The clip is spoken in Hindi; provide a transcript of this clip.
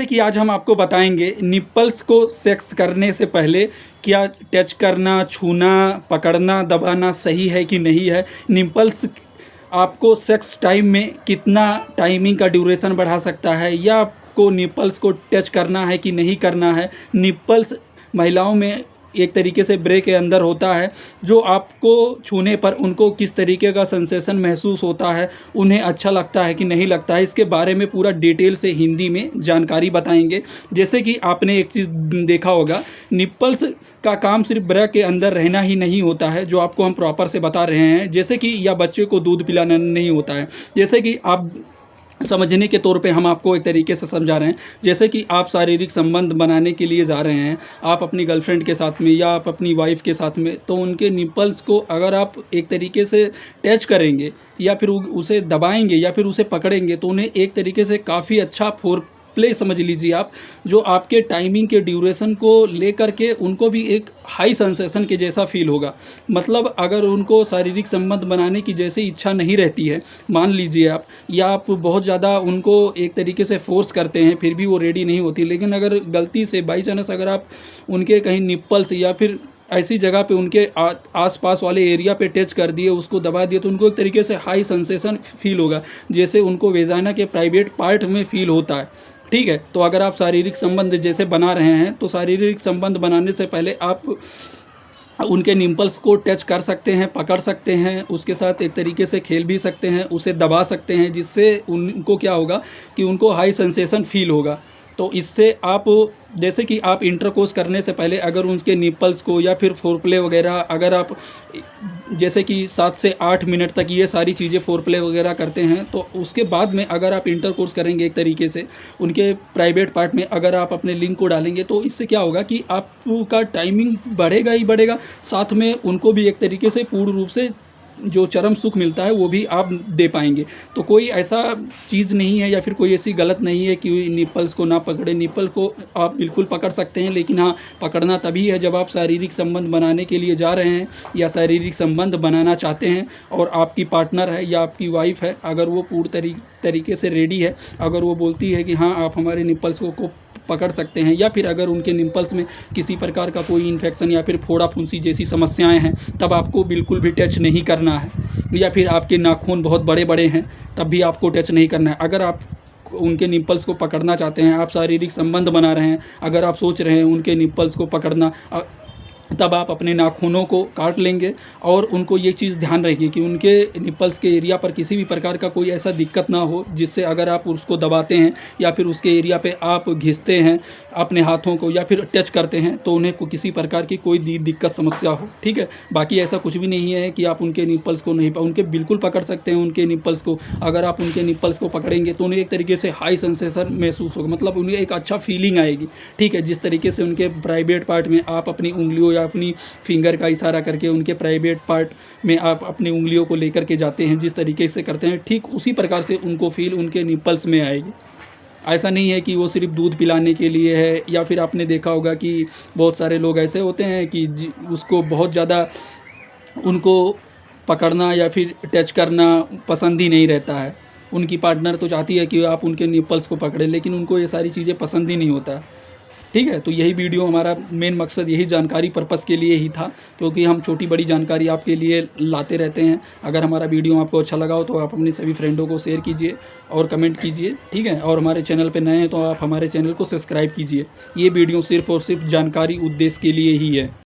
जैसे कि आज हम आपको बताएंगे निप्पल्स को सेक्स करने से पहले क्या टच करना, छूना, पकड़ना, दबाना सही है कि नहीं है। निप्पल्स आपको सेक्स टाइम में कितना टाइमिंग का ड्यूरेशन बढ़ा सकता है, या आपको निप्पल्स को टच करना है कि नहीं करना है। निप्पल्स महिलाओं में एक तरीके से ब्रे के अंदर होता है, जो आपको छूने पर उनको किस तरीके का सेंसेशन महसूस होता है, उन्हें अच्छा लगता है कि नहीं लगता है। इसके बारे में पूरा डिटेल से हिंदी में जानकारी बताएंगे। जैसे कि आपने एक चीज़ देखा होगा, निप्पल्स का काम सिर्फ ब्रे के अंदर रहना ही नहीं होता है, जो आपको हम प्रॉपर से बता रहे हैं। जैसे कि या बच्चे को दूध पिलाना नहीं होता है। जैसे कि आप समझने के तौर पे हम आपको एक तरीके से समझा रहे हैं। जैसे कि आप शारीरिक संबंध बनाने के लिए जा रहे हैं, आप अपनी गर्लफ्रेंड के साथ में या आप अपनी वाइफ के साथ में, तो उनके निप्पल्स को अगर आप एक तरीके से टच करेंगे या फिर उसे दबाएंगे या फिर उसे पकड़ेंगे, तो उन्हें एक तरीके से काफ़ी अच्छा फोर प्ले समझ लीजिए आप, जो आपके टाइमिंग के ड्यूरेशन को लेकर के उनको भी एक हाई सेंसेशन के जैसा फील होगा। मतलब अगर उनको शारीरिक संबंध बनाने की जैसे इच्छा नहीं रहती है, मान लीजिए आप, या आप बहुत ज़्यादा उनको एक तरीके से फोर्स करते हैं फिर भी वो रेडी नहीं होती, लेकिन अगर गलती से बाई चांस अगर आप उनके कहीं निप्पल्स या फिर ऐसी जगह पे उनके आसपास वाले एरिया पे टच कर दिए, उसको दबा दिए, तो उनको एक तरीके से हाई सेंसेशन फील होगा, जैसे उनको वेजाइना के प्राइवेट पार्ट में फील होता है। ठीक है, तो अगर आप शारीरिक संबंध जैसे बना रहे हैं, तो शारीरिक संबंध बनाने से पहले आप उनके निम्पल्स को टच कर सकते हैं, पकड़ सकते हैं, उसके साथ एक तरीके से खेल भी सकते हैं, उसे दबा सकते हैं, जिससे उनको क्या होगा कि उनको हाई सेंसेशन फील होगा। तो इससे आप जैसे कि आप इंटरकोर्स करने से पहले अगर उनके निप्पल्स को या फिर फोरप्ले वगैरह, अगर आप जैसे कि 7 से 8 मिनट तक ये सारी चीज़ें फोरप्ले वगैरह करते हैं, तो उसके बाद में अगर आप इंटरकोर्स करेंगे एक तरीके से उनके प्राइवेट पार्ट में, अगर आप अपने लिंक को डालेंगे, तो इससे क्या होगा कि आपका टाइमिंग बढ़ेगा ही बढ़ेगा, साथ में उनको भी एक तरीके से पूर्ण रूप से जो चरम सुख मिलता है वो भी आप दे पाएंगे। तो कोई ऐसा चीज़ नहीं है या फिर कोई ऐसी गलत नहीं है कि निप्पल्स को ना पकड़े। निप्पल को आप बिल्कुल पकड़ सकते हैं, लेकिन हाँ, पकड़ना तभी है जब आप शारीरिक संबंध बनाने के लिए जा रहे हैं या शारीरिक संबंध बनाना चाहते हैं और आपकी पार्टनर है या आपकी वाइफ है, अगर वो पूर्ण तरीके से रेडी है, अगर वो बोलती है कि हाँ आप हमारे निप्पल्स को पकड़ सकते हैं, या फिर अगर उनके निम्पल्स में किसी प्रकार का कोई इन्फेक्शन या फिर फोड़ा फुंसी जैसी समस्याएं हैं, तब आपको बिल्कुल भी टच नहीं करना है। या फिर आपके नाखून बहुत बड़े बड़े हैं, तब भी आपको टच नहीं करना है। अगर आप उनके निप्पल्स को पकड़ना चाहते हैं, आप शारीरिक संबंध बना रहे हैं, अगर आप सोच रहे हैं उनके निप्पल्स को पकड़ना, तब आप अपने नाखूनों को काट लेंगे। और उनको ये चीज़ ध्यान रखिए कि उनके निप्पल्स के एरिया पर किसी भी प्रकार का कोई ऐसा दिक्कत ना हो, जिससे अगर आप उसको दबाते हैं या फिर उसके एरिया पे आप घिसते हैं अपने हाथों को या फिर टच करते हैं, तो उन्हें किसी प्रकार की कोई दिक्कत समस्या हो। ठीक है, बाकी ऐसा कुछ भी नहीं है कि आप उनके निप्पल्स को नहीं, उनके बिल्कुल पकड़ सकते हैं उनके निप्पल्स को। अगर आप उनके निप्पल्स को पकड़ेंगे तो उन्हें एक तरीके से हाई सेंसेशन महसूस होगा, मतलब उन्हें एक अच्छा फीलिंग आएगी। ठीक है, जिस तरीके से उनके प्राइवेट पार्ट में आप अपनी उंगलियों अपनी फिंगर का इशारा करके उनके प्राइवेट पार्ट में आप अपनी उंगलियों को लेकर के जाते हैं, जिस तरीके से करते हैं, ठीक उसी प्रकार से उनको फील उनके निप्पल्स में आएगी। ऐसा नहीं है कि वो सिर्फ दूध पिलाने के लिए है, या फिर आपने देखा होगा कि बहुत सारे लोग ऐसे होते हैं कि उसको बहुत ज़्यादा उनको पकड़ना या फिर टच करना पसंद ही नहीं रहता है। उनकी पार्टनर तो चाहती है कि आप उनके निप्पल्स को पकड़ें, लेकिन उनको ये सारी चीज़ें पसंद ही नहीं होता। ठीक है, तो यही वीडियो हमारा मेन मकसद यही जानकारी पर्पस के लिए ही था, क्योंकि हम छोटी बड़ी जानकारी आपके लिए लाते रहते हैं। अगर हमारा वीडियो आपको अच्छा लगा हो तो आप अपने सभी फ्रेंडों को शेयर कीजिए और कमेंट कीजिए। ठीक है, और हमारे चैनल पे नए हैं तो आप हमारे चैनल को सब्सक्राइब कीजिए। ये वीडियो सिर्फ़ और सिर्फ जानकारी उद्देश्य के लिए ही है।